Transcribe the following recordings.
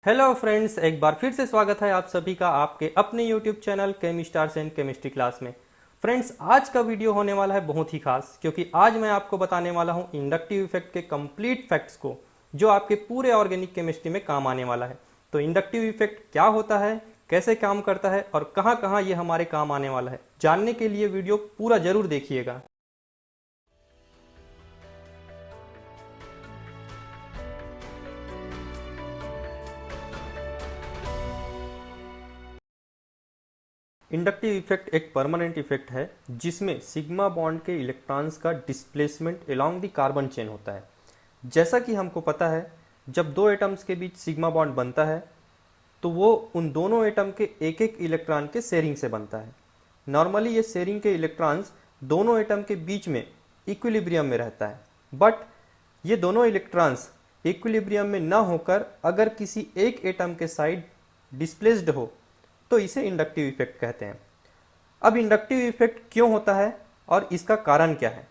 Hello friends, एक बार फिर से स्वागत है आप सभी का आपके अपने YouTube channel Chemistars and chemistry class में। फ्रेंड्स, आज का वीडियो होने वाला है बहुत ही खास, क्योंकि आज मैं आपको बताने वाला हूं इंडक्टिव इफेक्ट के कंप्लीट फैक्ट्स को, जो आपके पूरे ऑर्गेनिक केमिस्ट्री में काम आने वाला है। तो इंडक्टिव इफेक्ट क्या होता है, कैसे काम करता है और कहाँ कहाँ ये हमारे काम आने वाला है, जानने के लिए वीडियो पूरा जरूर देखिएगा। इंडक्टिव इफेक्ट एक परमानेंट इफेक्ट है जिसमें सिग्मा बॉन्ड के इलेक्ट्रॉन्स का displacement along the carbon chain होता है। जैसा कि हमको पता है, जब दो एटम्स के बीच सिग्मा बॉन्ड बनता है तो वो उन दोनों एटम के एक एक इलेक्ट्रॉन के शेयरिंग से बनता है। नॉर्मली ये शेयरिंग के इलेक्ट्रॉन्स दोनों एटम के बीच में इक्विलिब्रियम में रहता है, बट ये दोनों इलेक्ट्रॉन्स इक्विलिब्रियम में ना होकर अगर किसी एक एटम के साइड डिस्प्लेस्ड हो तो इसे इंडक्टिव इफेक्ट कहते हैं। अब इंडक्टिव इफेक्ट क्यों होता है और इसका कारण क्या है?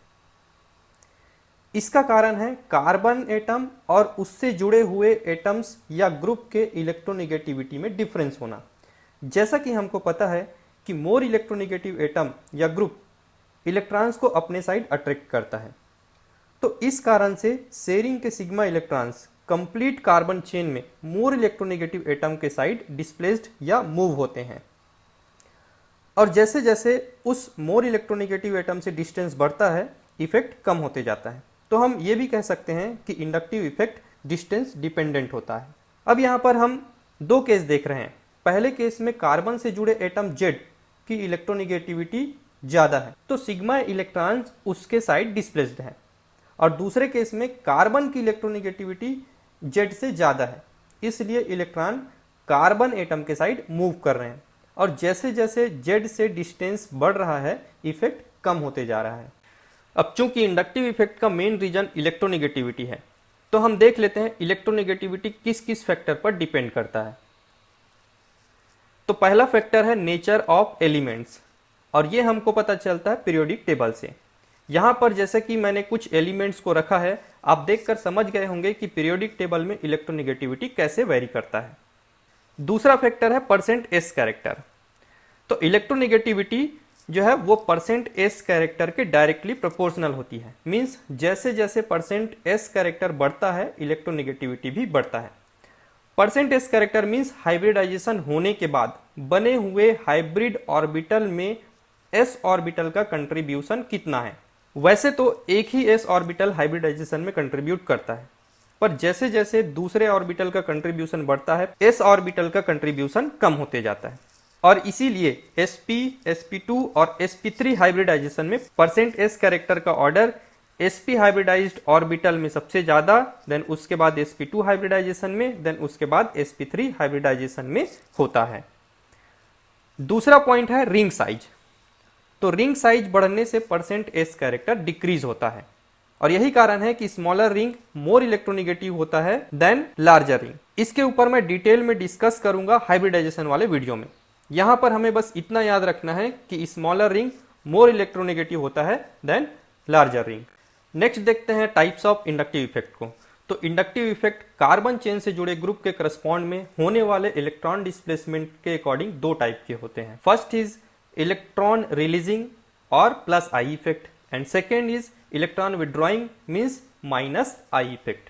इसका कारण है कार्बन एटम और उससे जुड़े हुए एटम्स या ग्रुप के इलेक्ट्रोनेगेटिविटी में डिफरेंस होना। जैसा कि हमको पता है कि मोर इलेक्ट्रोनेगेटिव एटम या ग्रुप इलेक्ट्रॉन्स को अपने साइड अट्रैक्ट करता है, तो इस कारण से शेयरिंग के sigma electrons complete carbon chain में मोर इलेक्ट्रोनेगेटिव एटम के साइड डिस्प्लेस्ड या मूव होते हैं। और जैसे जैसे उस मोर इलेक्ट्रोनेगेटिव एटम से डिस्टेंस बढ़ता है, इफेक्ट कम होते जाता है। तो हम ये भी कह सकते हैं कि इंडक्टिव इफेक्ट डिस्टेंस डिपेंडेंट होता है। अब यहाँ पर हम दो केस देख रहे हैं। पहले केस में कार्बन से जुड़े एटम जेड की इलेक्ट्रोनेगेटिविटी ज्यादा है, तो सिग्मा इलेक्ट्रॉन्स उसके साइड डिस्प्लेस्ड है। और दूसरे केस में कार्बन की इलेक्ट्रोनेगेटिविटी जेड से ज्यादा है, इसलिए इलेक्ट्रॉन कार्बन एटम के साइड मूव कर रहे हैं। और जैसे जैसे जेड से डिस्टेंस बढ़ रहा है, इफेक्ट कम होते जा रहा है। अब चूंकि इंडक्टिव इफेक्ट का मेन रीजन इलेक्ट्रोनेगेटिविटी है, तो हम देख लेते हैं इलेक्ट्रोनेगेटिविटी किस किस फैक्टर पर डिपेंड करता है। तो पहला फैक्टर है नेचर ऑफ एलिमेंट्स, और ये हमको पता चलता है पीरियोडिक टेबल से। यहां पर जैसे कि मैंने कुछ एलिमेंट्स को रखा है, आप देखकर समझ गए होंगे कि पीरियोडिक टेबल में इलेक्ट्रोनेगेटिविटी कैसे वेरी करता है। दूसरा फैक्टर है परसेंट एस कैरेक्टर। तो इलेक्ट्रोनेगेटिविटी जो है वो परसेंट एस कैरेक्टर के डायरेक्टली प्रोपोर्शनल होती है। मींस जैसे जैसे परसेंट एस कैरेक्टर बढ़ता है, इलेक्ट्रोनेगेटिविटी भी बढ़ता है। Percent s character means hybridisation होने के बाद बने हुए हाइब्रिड ऑर्बिटल में एस ऑर्बिटल का कंट्रीब्यूशन कितना है। वैसे तो एक ही एस ऑर्बिटल हाइब्रिडाइजेशन में कंट्रीब्यूट करता है, पर जैसे जैसे दूसरे ऑर्बिटल का कंट्रीब्यूशन बढ़ता है, एस ऑर्बिटल का कंट्रीब्यूशन कम होते जाता है। और इसीलिए sp, sp2 और sp3 हाइब्रिडाइजेशन में परसेंट एस कैरेक्टर का ऑर्डर sp हाइब्रिडाइज्ड ऑर्बिटल में सबसे ज्यादा, देन उसके बाद sp2 हाइब्रिडाइजेशन में, देन उसके बाद sp3 हाइब्रिडाइजेशन में होता है। दूसरा पॉइंट है रिंग साइज। तो रिंग साइज बढ़ने से परसेंट एस कैरेक्टर डिक्रीज होता है, और यही कारण है कि स्मॉलर रिंग मोर इलेक्ट्रोनेगेटिव होता है देन लार्जर रिंग। इसके ऊपर मैं डिटेल में डिस्कस करूंगा हाइब्रिडाइजेशन वाले वीडियो में। यहां पर हमें बस इतना याद रखना है कि स्मॉलर रिंग मोर इलेक्ट्रोनेगेटिव होता है देन लार्जर रिंग। नेक्स्ट देखते हैं टाइप्स ऑफ इंडक्टिव इफेक्ट को। तो इंडक्टिव इफेक्ट कार्बन चेन से जुड़े ग्रुप के करस्पॉन्ड में होने वाले इलेक्ट्रॉन डिस्प्लेसमेंट के अकॉर्डिंग दो टाइप के होते हैं। फर्स्ट इज इलेक्ट्रॉन रिलीजिंग और plus I effect, and second is electron withdrawing means minus I effect.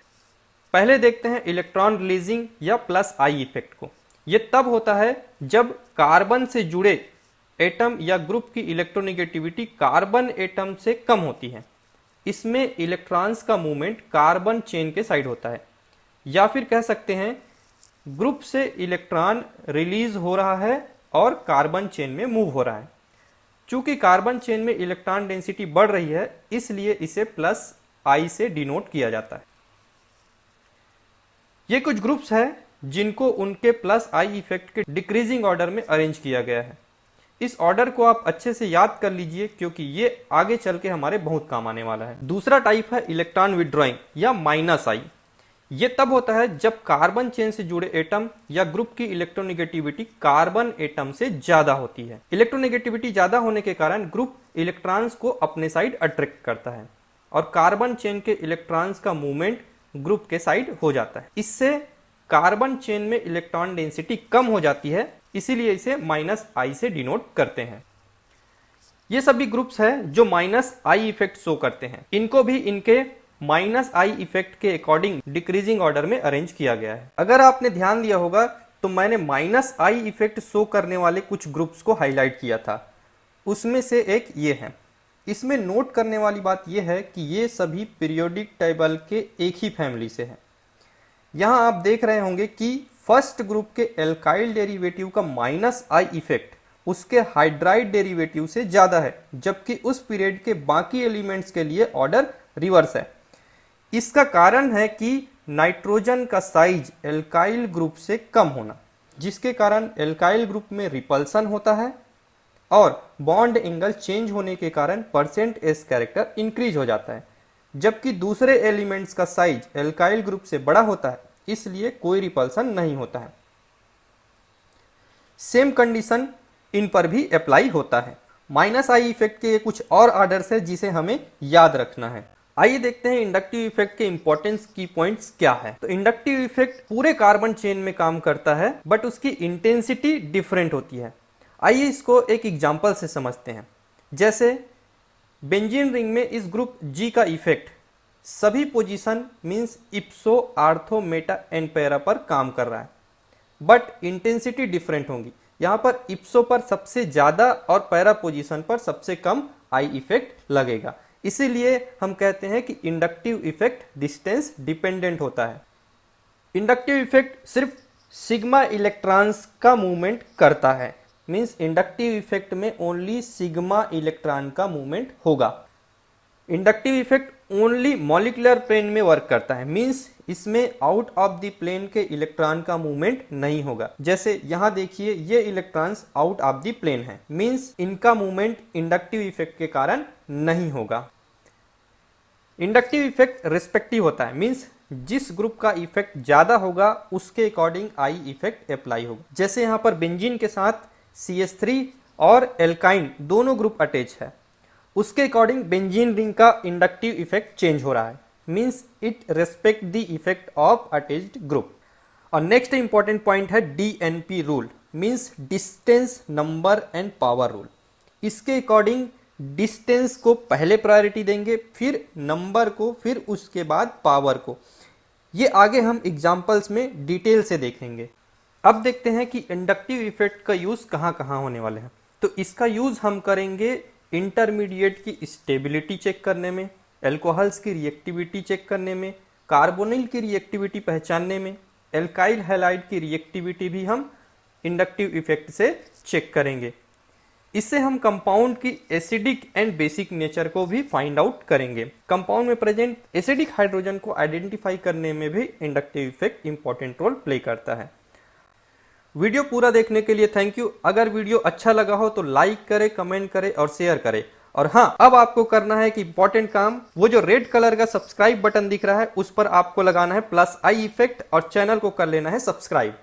पहले देखते हैं इलेक्ट्रॉन रिलीजिंग या प्लस आई इफेक्ट को। यह तब होता है जब कार्बन से जुड़े एटम या ग्रुप की इलेक्ट्रोनेगेटिविटी कार्बन एटम से कम होती है। इसमें इलेक्ट्रॉन्स का मूवमेंट कार्बन चेन के साइड होता है, या फिर कह सकते हैं ग्रुप से इलेक्ट्रॉन रिलीज हो रहा है और कार्बन चेन में मूव हो रहा है। चूंकि कार्बन चेन में इलेक्ट्रॉन डेंसिटी बढ़ रही है, इसलिए इसे प्लस आई से डिनोट किया जाता है। ये कुछ ग्रुप्स हैं जिनको उनके प्लस आई इफेक्ट के डिक्रीजिंग ऑर्डर में अरेंज किया गया है। इस ऑर्डर को आप अच्छे से याद कर लीजिए, क्योंकि ये आगे चल के हमारे बहुत काम आने वाला है। दूसरा टाइप है इलेक्ट्रॉन विड्रॉइंग या माइनस आई। ये तब होता है जब कार्बन चेन से जुड़े एटम या ग्रुप की इलेक्ट्रोनेगेटिविटी कार्बन एटम से ज्यादा होती है। इलेक्ट्रोनेगेटिविटी ज्यादा होने के कारण ग्रुप इलेक्ट्रॉन्स को अपने साइड अट्रैक्ट करता है, और कार्बन चेन के इलेक्ट्रॉन्स का मूवमेंट ग्रुप के साइड हो जाता है। इससे कार्बन चेन में इलेक्ट्रॉन डेंसिटी कम हो जाती है, इसीलिए इसे -I से डिनोट करते हैं। ये सभी ग्रुप्स हैं जो -I इफेक्ट शो करते हैं। इनको भी इनके -I इफेक्ट के अकॉर्डिंग डिक्रीजिंग ऑर्डर में अरेंज किया गया है। अगर आपने ध्यान दिया होगा तो मैंने -I इफेक्ट शो करने वाले कुछ ग्रुप्स को हाईलाइट किया था, उसमें से एक ये है। इसमें नोट करने वाली बात यह है कि ये सभी पीरियोडिक टेबल के एक ही फैमिली से हैं। यहाँ आप देख रहे होंगे कि फर्स्ट ग्रुप के एल्काइल डेरिवेटिव का -I इफेक्ट उसके हाइड्राइड डेरिवेटिव से ज़्यादा है, जबकि उस पीरियड के बाकी एलिमेंट्स के लिए ऑर्डर रिवर्स है। इसका कारण है कि नाइट्रोजन का साइज एल्काइल ग्रुप से कम होना, जिसके कारण एल्काइल ग्रुप में रिपल्सन होता है और बॉन्ड एंगल चेंज होने के कारण %S कैरेक्टर इंक्रीज हो जाता है, जबकि दूसरे एलिमेंट्स का साइज एल्काइल ग्रुप से बड़ा होता है, इसलिए कोई रिपल्सन नहीं होता है। सेम कंडीशन इन पर भी अप्लाई होता है। -I इफेक्ट के कुछ और ऑर्डर्स है जिसे हमें याद रखना है। आइए देखते हैं इंडक्टिव इफेक्ट के इंपॉर्टेंस की पॉइंट्स क्या है। तो इंडक्टिव इफेक्ट पूरे कार्बन चेन में काम करता है, बट उसकी इंटेंसिटी डिफरेंट होती है। आइए इसको एक एग्जांपल से समझते हैं। जैसे बेंजीन रिंग में इस ग्रुप G का इफेक्ट सभी position means इप्सो ortho Meta and para पर काम कर रहा है, बट इंटेंसिटी डिफरेंट होंगी। यहाँ पर इप्सो पर सबसे ज्यादा और पैरा पोजीशन पर सबसे कम I इफेक्ट लगेगा। इसीलिए हम कहते हैं कि इंडक्टिव इफेक्ट डिस्टेंस डिपेंडेंट होता है। इंडक्टिव इफेक्ट सिर्फ सिग्मा इलेक्ट्रॉन्स का मूवमेंट करता है, मींस इंडक्टिव इफेक्ट में ओनली सिग्मा इलेक्ट्रॉन का मूवमेंट होगा। Inductive effect only molecular plane में वर्क करता है, मींस इसमें आउट ऑफ द प्लेन के इलेक्ट्रॉन का मूवमेंट नहीं होगा। जैसे यहां देखिए ये electrons out of the plane है, मींस इनका मूवमेंट इंडक्टिव इफेक्ट के कारण नहीं होगा। इंडक्टिव इफेक्ट रिस्पेक्टिव होता है, मींस जिस ग्रुप का इफेक्ट ज्यादा होगा उसके अकॉर्डिंग I इफेक्ट अप्लाई होगा। जैसे यहाँ पर बेंजीन के साथ CH3 और एल्काइन दोनों ग्रुप अटैच है, उसके अकॉर्डिंग बेंजीन रिंग का इंडक्टिव इफेक्ट चेंज हो रहा है, means it respect the effect of attached group. और नेक्स्ट इंपॉर्टेंट पॉइंट है DNP rule, means distance number and power rule. इसके अकॉर्डिंग डिस्टेंस को पहले प्रायोरिटी देंगे, फिर नंबर को, फिर उसके बाद पावर को। ये आगे हम एग्जाम्पल्स में डिटेल से देखेंगे। अब देखते हैं कि इंडक्टिव इफेक्ट का यूज कहाँ कहाँ होने वाले हैं। तो इसका यूज हम करेंगे इंटरमीडिएट की स्टेबिलिटी चेक करने में, एल्कोहल्स की रिएक्टिविटी चेक करने में, कार्बोनिल की रिएक्टिविटी पहचानने में, एल्काइल हैलाइड की रिएक्टिविटी भी हम इंडक्टिव इफेक्ट से चेक करेंगे। इससे हम कंपाउंड की एसिडिक एंड बेसिक नेचर को भी फाइंड आउट करेंगे। कंपाउंड में प्रेजेंट एसिडिक हाइड्रोजन को आइडेंटिफाई करने में भी inductive effect important role play करता है। वीडियो पूरा देखने के लिए थैंक यू। अगर वीडियो अच्छा लगा हो तो लाइक करें, कमेंट करें और शेयर करें। और हाँ, अब आपको करना है कि इंपॉर्टेंट काम, वो जो रेड कलर का सब्सक्राइब बटन दिख रहा है उस पर आपको लगाना है +I इफेक्ट और चैनल को कर लेना है सब्सक्राइब।